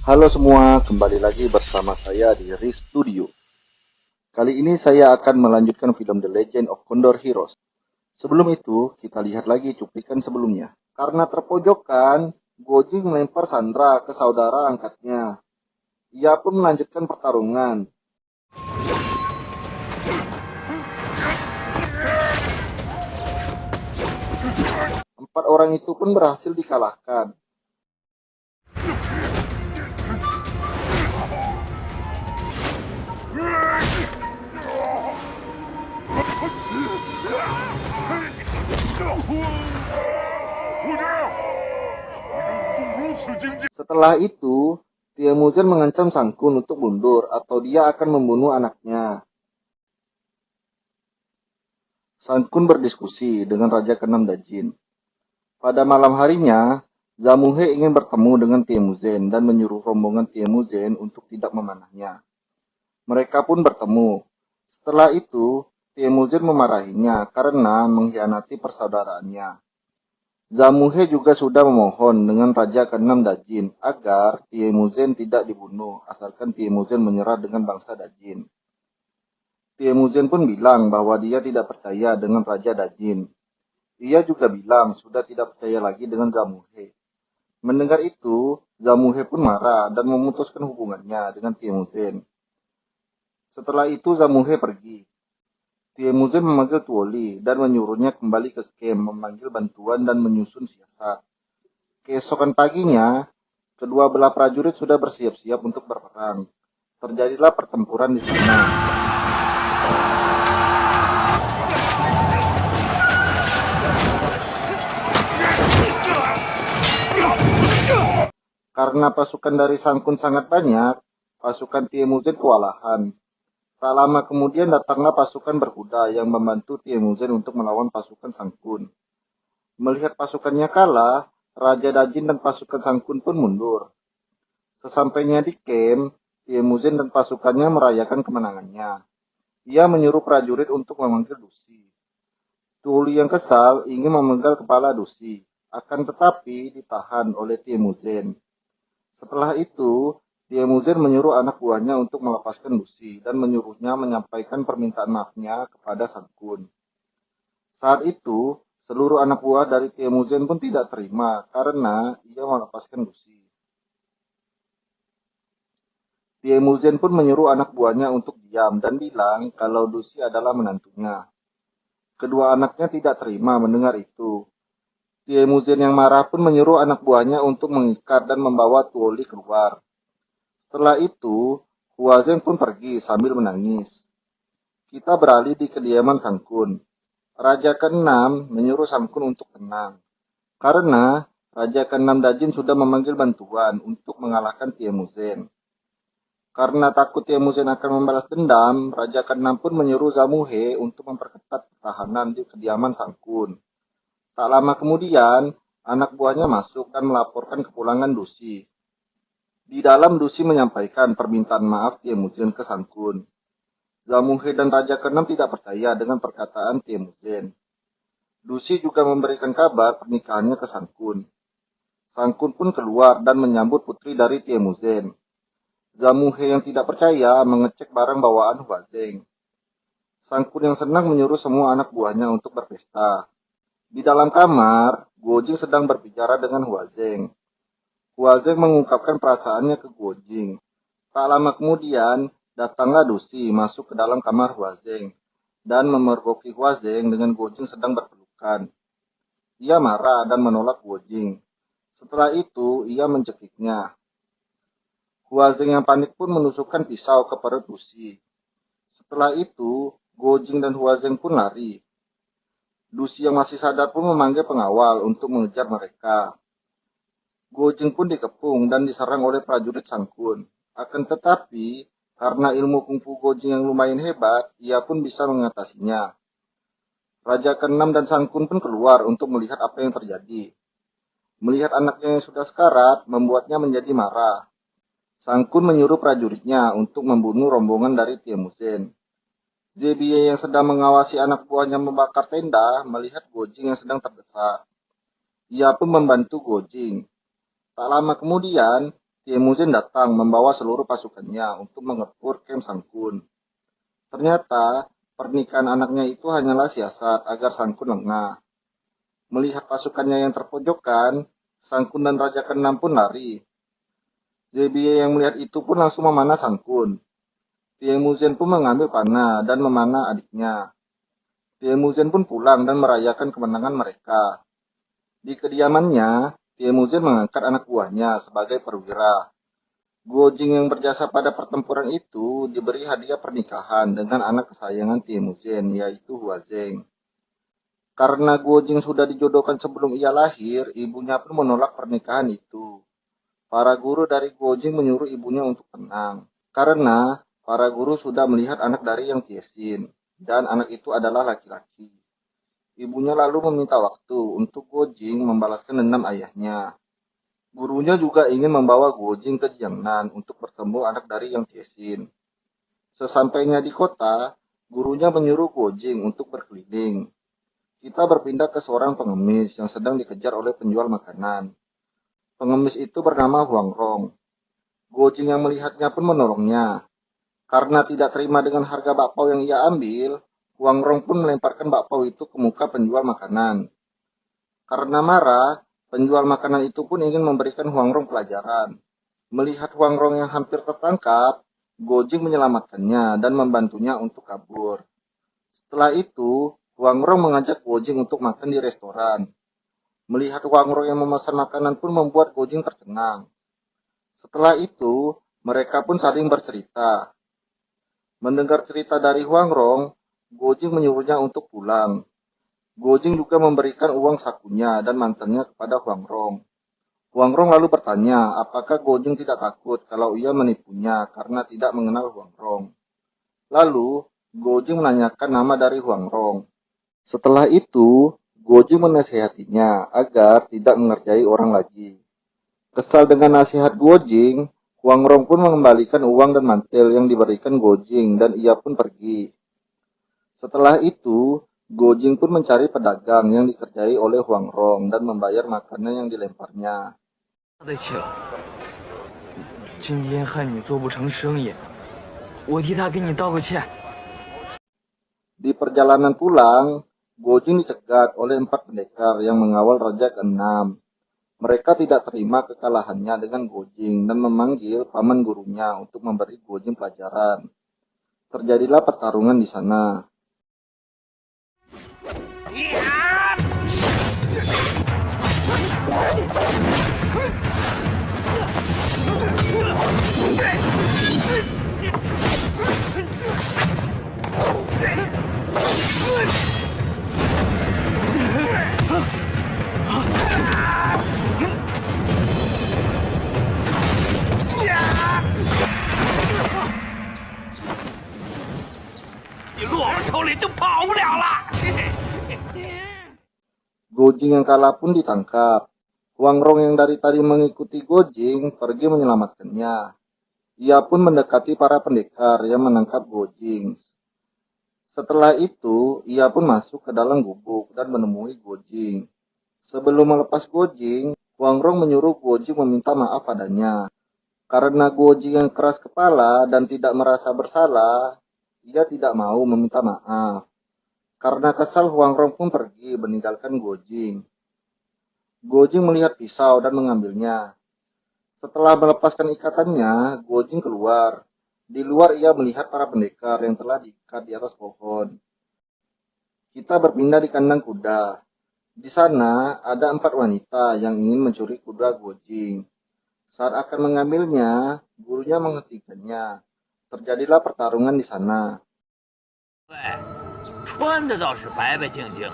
Halo semua, kembali lagi bersama saya di Riz Studio. Kali ini saya akan melanjutkan film The Legend of Condor Heroes. Sebelum itu, kita lihat lagi cuplikan sebelumnya. Karena terpojokkan, Goji melempar Sandra ke saudara angkatnya. Ia pun melanjutkan pertarungan. Empat orang itu pun berhasil dikalahkan. Setelah itu, Temujin mengancam Sang Kun untuk mundur atau dia akan membunuh anaknya. Sang Kun berdiskusi dengan Raja Keenam Dajin. Pada malam harinya, Zamuhe ingin bertemu dengan Temujin dan menyuruh rombongan Temujin untuk tidak memanahnya. Mereka pun bertemu. Setelah itu, Temujin memarahinya karena mengkhianati persaudaraannya. Zamuhe juga sudah memohon dengan Raja Keenam Dajin agar Temujin tidak dibunuh asalkan Temujin menyerah dengan bangsa Dajin. Temujin pun bilang bahwa dia tidak percaya dengan Raja Dajin. Ia juga bilang sudah tidak percaya lagi dengan Zamuhe. Mendengar itu, Zamuhe pun marah dan memutuskan hubungannya dengan Temujin. Setelah itu Zamuhe pergi. Temujin memanggil Tuoli dan menyuruhnya kembali ke camp memanggil bantuan dan menyusun siasat. Keesokan paginya, kedua belah prajurit sudah bersiap-siap untuk berperang. Terjadilah pertempuran di sana. Karena pasukan dari Sang Kun sangat banyak, pasukan Temujin kewalahan. Tak lama kemudian datanglah pasukan berkuda yang membantu Temujin untuk melawan pasukan Sang Kun. Melihat pasukannya kalah, Raja Dajin dan pasukan Sang Kun pun mundur. Sesampainya di camp, Temujin dan pasukannya merayakan kemenangannya. Ia menyuruh prajurit untuk memanggil Dusi. Tuoli yang kesal ingin memenggal kepala Dusi, akan tetapi ditahan oleh Temujin. Setelah itu, Temujin menyuruh anak buahnya untuk melepaskan Dusi dan menyuruhnya menyampaikan permintaan maafnya kepada Sang Kun. Saat itu, seluruh anak buah dari Temujin pun tidak terima karena ia melepaskan Dusi. Temujin pun menyuruh anak buahnya untuk diam dan bilang kalau Dusi adalah menantunya. Kedua anaknya tidak terima mendengar itu. Temujin yang marah pun menyuruh anak buahnya untuk mengikat dan membawa Tuoli keluar. Setelah itu, Huazeng pun pergi sambil menangis. Kita beralih di kediaman Sang Kun. Raja ke-6 menyuruh Sang Kun untuk tenang. Karena Raja ke-6 Dajin sudah memanggil bantuan untuk mengalahkan Temujin. Karena takut Temujin akan membalas dendam, Raja ke-6 pun menyuruh Zamuhe untuk memperketat pertahanan di kediaman Sang Kun. Tak lama kemudian, anak buahnya masuk dan melaporkan kepulangan Dusi. Di dalam Dusi menyampaikan permintaan maaf Temujin ke Sang Kun. Zamuhe dan Raja ke-6 tidak percaya dengan perkataan Temujin. Dusi juga memberikan kabar pernikahannya ke Sang Kun. Sang Kun pun keluar dan menyambut putri dari Temujin. Zamuhe yang tidak percaya mengecek barang bawaan Huazeng. Sang Kun yang senang menyuruh semua anak buahnya untuk berpesta. Di dalam kamar, Gojing sedang berbicara dengan Huazeng. Huazeng mengungkapkan perasaannya ke Gojing. Tak lama kemudian, datanglah Dusi masuk ke dalam kamar Huazeng dan memergoki Huazeng dengan Gojing sedang berpelukan. Ia marah dan menolak Gojing. Setelah itu, ia mencekiknya. Huazeng yang panik pun menusukkan pisau ke perut Dusi. Setelah itu, Gojing dan Huazeng pun lari. Dusi yang masih sadar pun memanggil pengawal untuk mengejar mereka. Gojing pun dikepung dan diserang oleh prajurit Sang Kun. Akan tetapi, karena ilmu kungfu Gojing yang lumayan hebat, ia pun bisa mengatasinya. Raja ke-6 dan Sang Kun pun keluar untuk melihat apa yang terjadi. Melihat anaknya yang sudah sekarat, membuatnya menjadi marah. Sang Kun menyuruh prajuritnya untuk membunuh rombongan dari Temujin. Zebie yang sedang mengawasi anak buahnya membakar tenda, melihat Gojing yang sedang terdesak. Ia pun membantu Gojing. Tak lama kemudian, Temujin datang membawa seluruh pasukannya untuk mengepur Kem Sangkun. Ternyata pernikahan anaknya itu hanyalah siasat agar Sangkun lengah. Melihat pasukannya yang terpojokkan, Sangkun dan Raja Keenam pun lari. Zebiye yang melihat itu pun langsung memanah Sangkun. Temujin pun mengambil panah dan memanah adiknya. Temujin pun pulang dan merayakan kemenangan mereka. Di kediamannya, Temujin mengangkat anak buahnya sebagai perwira. Guojing yang berjasa pada pertempuran itu diberi hadiah pernikahan dengan anak kesayangan Temujin, yaitu Huazeng. Karena Guojing sudah dijodohkan sebelum ia lahir, ibunya pun menolak pernikahan itu. Para guru dari Guojing menyuruh ibunya untuk tenang, karena para guru sudah melihat anak dari Yang Tiesin, dan anak itu adalah laki-laki. Ibunya lalu meminta waktu untuk Guojing membalaskan dendam ayahnya. Gurunya juga ingin membawa Guojing ke Jiangnan untuk bertemu anak dari Yang Tiesin. Sesampainya di kota, gurunya menyuruh Guojing untuk berkeliling. Kita berpindah ke seorang pengemis yang sedang dikejar oleh penjual makanan. Pengemis itu bernama Huang Rong. Guojing yang melihatnya pun menolongnya. Karena tidak terima dengan harga bakpao yang ia ambil, Huang Rong pun melemparkan bakpao itu ke muka penjual makanan. Karena marah, penjual makanan itu pun ingin memberikan Huang Rong pelajaran. Melihat Huang Rong yang hampir tertangkap, Guojing menyelamatkannya dan membantunya untuk kabur. Setelah itu, Huang Rong mengajak Guojing untuk makan di restoran. Melihat Huang Rong yang memesan makanan pun membuat Guojing tercengang. Setelah itu, mereka pun saling bercerita. Mendengar cerita dari Huang Rong, Guojing menyuruhnya untuk pulang. Guojing juga memberikan uang sakunya dan mantannya kepada Huang Rong. Huang Rong lalu bertanya apakah Guojing tidak takut kalau ia menipunya karena tidak mengenal Huang Rong. Lalu, Guojing menanyakan nama dari Huang Rong. Setelah itu, Guojing menasihatinya agar tidak mengerjai orang lagi. Kesal dengan nasihat Guojing, Huang Rong pun mengembalikan uang dan mantel yang diberikan Guojing dan ia pun pergi. Setelah itu, Guojing pun mencari pedagang yang dikerjai oleh Huang Rong dan membayar makanan yang dilemparnya. 对不起了，今天害你做不成生意，我替他给你道个歉。 Di perjalanan pulang, Guojing dicegat oleh 4 pendekar yang mengawal Raja Keenam. Mereka tidak terima kekalahannya dengan Guojing dan memanggil paman gurunya untuk memberi Guojing pelajaran. Terjadilah pertarungan di sana. Guojing yang kalah pun ditangkap. Huang Rong yang dari tadi mengikuti Guojing pergi menyelamatkannya. Ia pun mendekati para pendekar yang menangkap Guojing. Setelah itu, ia pun masuk ke dalam gubuk dan menemui Guojing. Sebelum melepas Guojing, Huang Rong menyuruh Guojing meminta maaf padanya. Karena Guojing yang keras kepala dan tidak merasa bersalah, ia tidak mau meminta maaf. Karena kesal, Huang Rong pun pergi meninggalkan Guojing. Guojing melihat pisau dan mengambilnya. Setelah melepaskan ikatannya, Guojing keluar. Di luar ia melihat para pendekar yang telah diikat di atas pohon. Kita berpindah di kandang kuda. Di sana ada 4 wanita yang ingin mencuri kuda Guojing. Saat akan mengambilnya, gurunya menghentikannya. Terjadilah pertarungan di sana. 穿的倒是白白净净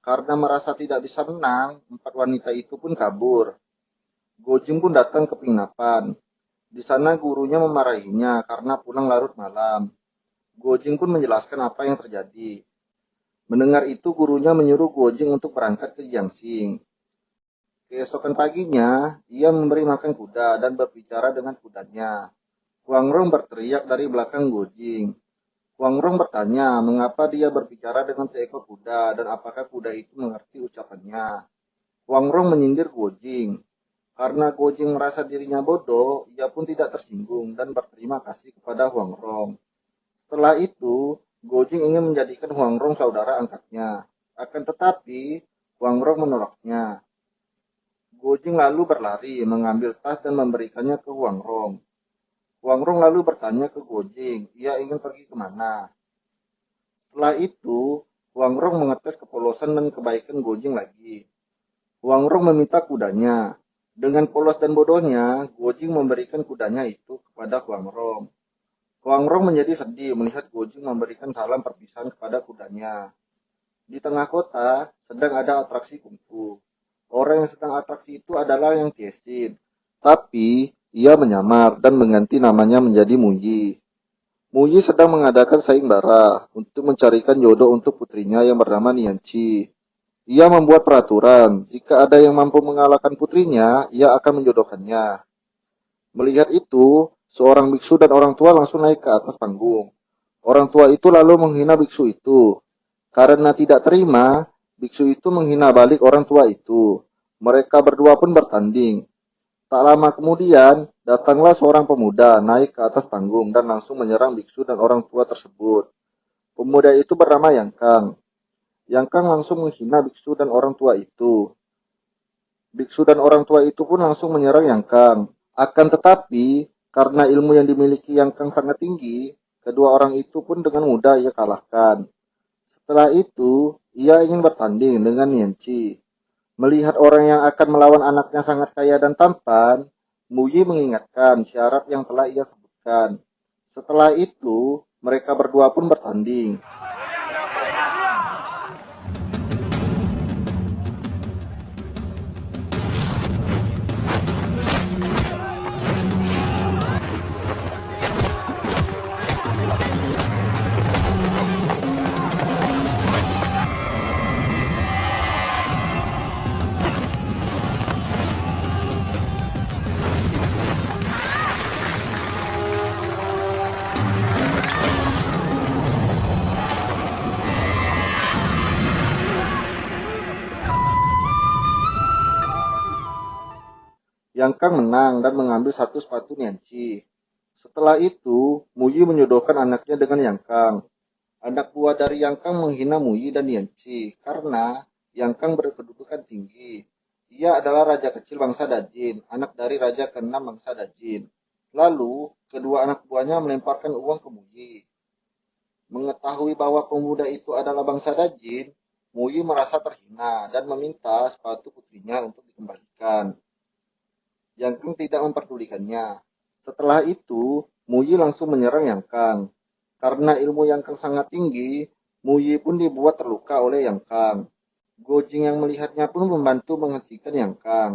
，Karena merasa tidak bisa menang, 4 wanita itu pun kabur. Guojing pun datang ke penginapan. Di sana gurunya memarahinya karena pulang larut malam. Gojing pun menjelaskan apa yang terjadi. Mendengar itu, gurunya menyuruh Gojing untuk berangkat ke Jiangxing. Keesokan paginya, ia memberi makan kuda dan berbicara dengan kudanya. Huangrong berteriak dari belakang Gojing. Huangrong bertanya mengapa dia berbicara dengan seekor kuda dan apakah kuda itu mengerti ucapannya. Huangrong menyindir Gojing. Karena Gojing merasa dirinya bodoh, ia pun tidak tersinggung dan berterima kasih kepada Huangrong. Setelah itu, Gojing ingin menjadikan Huangrong saudara angkatnya. Akan tetapi, Huangrong menolaknya. Gojing lalu berlari, mengambil tas dan memberikannya ke Huangrong. Huangrong lalu bertanya ke Gojing, ia ingin pergi kemana. Setelah itu, Huangrong mengetes kepolosan dan kebaikan Gojing lagi. Huangrong meminta kudanya. Dengan polos dan bodohnya, Gojing memberikan kudanya itu kepada Huangrong. Huangrong menjadi sedih melihat Gojing memberikan salam perpisahan kepada kudanya. Di tengah kota, sedang ada atraksi kungfu. Orang yang sedang atraksi itu adalah Yang Tiesin. Tapi, ia menyamar dan mengganti namanya menjadi Muyi. Muyi sedang mengadakan sayembara untuk mencarikan jodoh untuk putrinya yang bernama Nianci. Ia membuat peraturan, jika ada yang mampu mengalahkan putrinya, ia akan menjodohkannya. Melihat itu, seorang biksu dan orang tua langsung naik ke atas panggung. Orang tua itu lalu menghina biksu itu. Karena tidak terima, biksu itu menghina balik orang tua itu. Mereka berdua pun bertanding. Tak lama kemudian, datanglah seorang pemuda naik ke atas panggung dan langsung menyerang biksu dan orang tua tersebut. Pemuda itu bernama Yang Kang. Yang Kang langsung menghina biksu dan orang tua itu. Biksu dan orang tua itu pun langsung menyerang Yang Kang. Akan tetapi, karena ilmu yang dimiliki Yang Kang sangat tinggi, kedua orang itu pun dengan mudah ia kalahkan. Setelah itu, ia ingin bertanding dengan Nianci. Melihat orang yang akan melawan anaknya sangat kaya dan tampan, Muyi mengingatkan syarat yang telah ia sebutkan. Setelah itu, mereka berdua pun bertanding. Yang Kang menang dan mengambil satu sepatu Nianci. Setelah itu, Muyi menjodohkan anaknya dengan Yang Kang. Anak buah dari Yang Kang menghina Muyi dan Nianci karena Yang Kang berkedudukan tinggi. Ia adalah raja kecil bangsa Dajin, anak dari raja keenam bangsa Dajin. Lalu, kedua anak buahnya melemparkan uang ke Muyi. Mengetahui bahwa pemuda itu adalah bangsa Dajin, Muyi merasa terhina dan meminta sepatu putrinya untuk dikembalikan. Yang Kang tidak memperdulikannya. Setelah itu, Muyi langsung menyerang Yang Kang. Karena ilmu Yang Kang sangat tinggi, Muyi pun dibuat terluka oleh Yang Kang. Gojing yang melihatnya pun membantu menghentikan Yang Kang.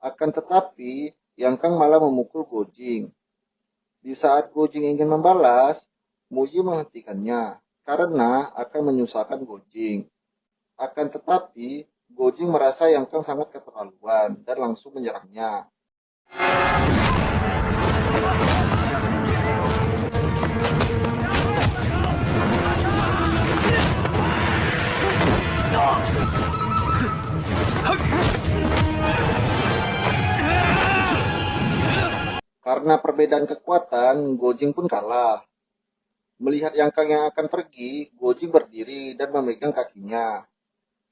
Akan tetapi, Yang Kang malah memukul Gojing. Di saat Gojing ingin membalas, Muyi menghentikannya karena akan menyusahkan Gojing. Akan tetapi, Gojing merasa Yang Kang sangat keterlaluan dan langsung menyerangnya. Karena perbedaan kekuatan, Gojing pun kalah. Melihat Yang Kang yang akan pergi, Gojing berdiri dan memegang kakinya.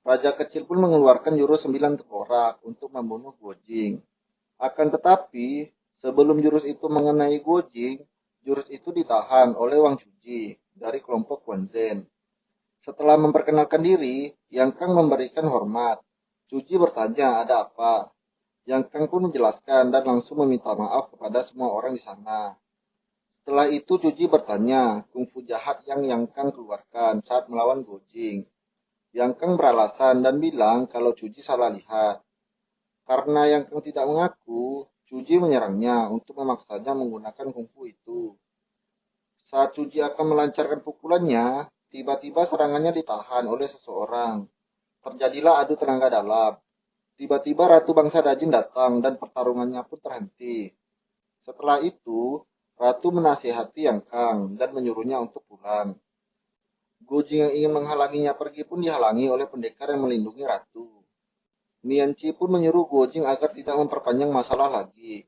Raja kecil pun mengeluarkan jurus 9 tengkorak untuk membunuh Gojing. Akan tetapi, sebelum jurus itu mengenai Gojing, jurus itu ditahan oleh Wang Chuji dari kelompok Guanzhen. Setelah memperkenalkan diri, Yang Kang memberikan hormat. Chuji bertanya ada apa. Yang Kang pun menjelaskan dan langsung meminta maaf kepada semua orang di sana. Setelah itu Chuji bertanya kungfu jahat yang Kang keluarkan saat melawan Gojing. Yang Kang beralasan dan bilang kalau Chuji salah lihat. Karena Yang Kang tidak mengaku, Chuji menyerangnya untuk memaksanya menggunakan kungfu itu. Saat Cuji akan melancarkan pukulannya, tiba-tiba serangannya ditahan oleh seseorang. Terjadilah adu tenaga dalam. Tiba-tiba Ratu Bangsa Dajin datang dan pertarungannya pun terhenti. Setelah itu, Ratu menasihati Yang Kang dan menyuruhnya untuk pulang. Gojing yang ingin menghalanginya pergi pun dihalangi oleh pendekar yang melindungi Ratu. Mianci pun menyuruh Gojing agar tidak memperpanjang masalah lagi.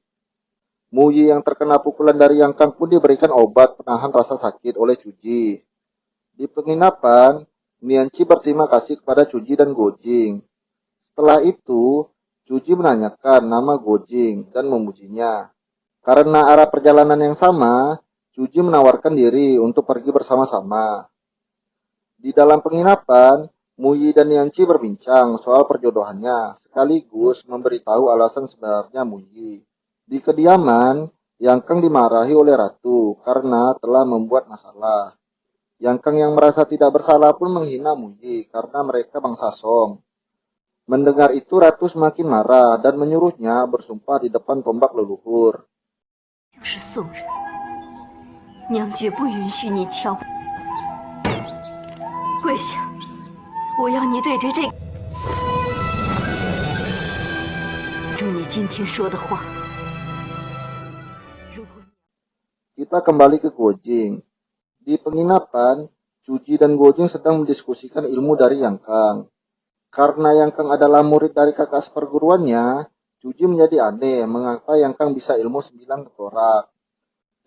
Muyi yang terkena pukulan dari Yang Kang pun diberikan obat penahan rasa sakit oleh Cuji. Di penginapan, Mianci berterima kasih kepada Cuji dan Gojing. Setelah itu, Cuji menanyakan nama Gojing dan memujinya. Karena arah perjalanan yang sama, Cuji menawarkan diri untuk pergi bersama-sama. Di dalam penginapan, Muyi dan Yanci berbincang soal perjodohannya, sekaligus memberitahu alasan sebenarnya Muyi. Di kediaman, Yang Kang dimarahi oleh Ratu karena telah membuat masalah. Yang Kang yang merasa tidak bersalah pun menghina Muyi karena mereka bangsa Song. Mendengar itu Ratu semakin marah dan menyuruhnya bersumpah di depan tombak leluhur. 就是宋人，娘绝不允许你敲。跪下！我要你对着这住你今天说的话。如果 Kita kembali ke Gojing. Di penginapan, Cuji dan Gojing sedang mendiskusikan ilmu dari Yang Kang. Karena Yang Kang adalah murid dari kakak seperguruannya, Cuji menjadi aneh mengapa Yang Kang bisa ilmu 9 tengkorak.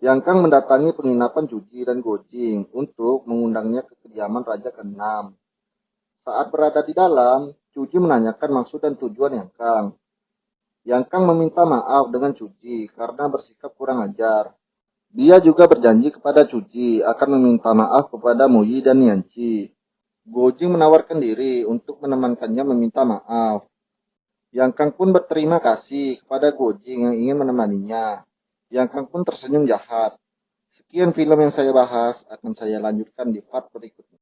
Yang Kang mendatangi penginapan Cuji dan Gojing untuk mengundangnya ke kediaman Raja ke-6. Saat berada di dalam, Cuji menanyakan maksud dan tujuan Yang Kang. Yang Kang meminta maaf dengan Cuji karena bersikap kurang ajar. Dia juga berjanji kepada Cuji akan meminta maaf kepada Muyi dan Yanci. Gojing menawarkan diri untuk menemankannya meminta maaf. Yang Kang pun berterima kasih kepada Gojing yang ingin menemaninya. Yang Kang pun tersenyum jahat. Sekian film yang saya bahas, akan saya lanjutkan di part berikutnya.